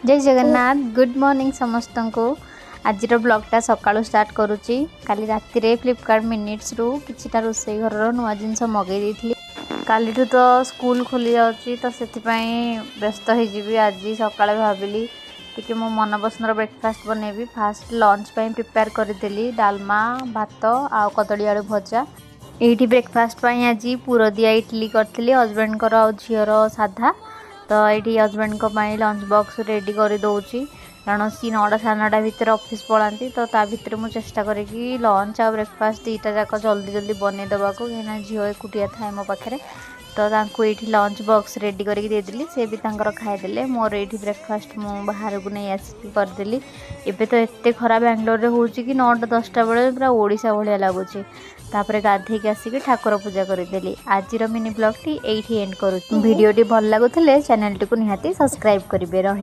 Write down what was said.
जय Jagannath good morning समस्त को। आज ब्लॉगटा सकाळू स्टार्ट करुच्ची। काली राति रे फ्लिपकार्ट मिनिट्स रु किछिटा रोसई घर नुआ जिनस मगई देइथिली। काली तो स्कूल खोली जाउची तो सेथिपाई व्यस्त हो जीवी। आज सकाळे भाबिली टिके मो मन पसंदर ब्रेकफास्ट बनैबी। फास्ट लंच पे प्रिपेयर करदेली डालमा भात आ कदली आलू भजा। एठी ब्रेकफास्ट पाई आज पूर दिया इडली करथिली हस्बैंड को झीर साधा। तो ये हस्बैंड को लंच बॉक्स रेडी कर दौची कारण सी 9टा 9:30 भितर ऑफिस पलांती। तो ता भितर मु चेष्टा करी लंच आ ब्रेकफास्ट दीटा जाक जल्दी जल्दी बनै देवा को कहीं झील एकुटिया थाए मो पाखे। तो ये लंच बॉक्स रेडी करदेली से भी खाईदे। मोर ये ब्रेकफास्ट मु बाहर को नहीं आसिक करदेली। एबे तो एत खरा बेंगलोर हो कि 9टा 10टा बेले पूरा ओडिशा भाया लगुच। तापर गाधेक आसिक ठाकुर पूजा करदेली। आज मिनी ब्लॉग टी एंड करूँ। वीडियो टी भल लगुले चैनल टी को निहाती सब्सक्राइब करेंगे।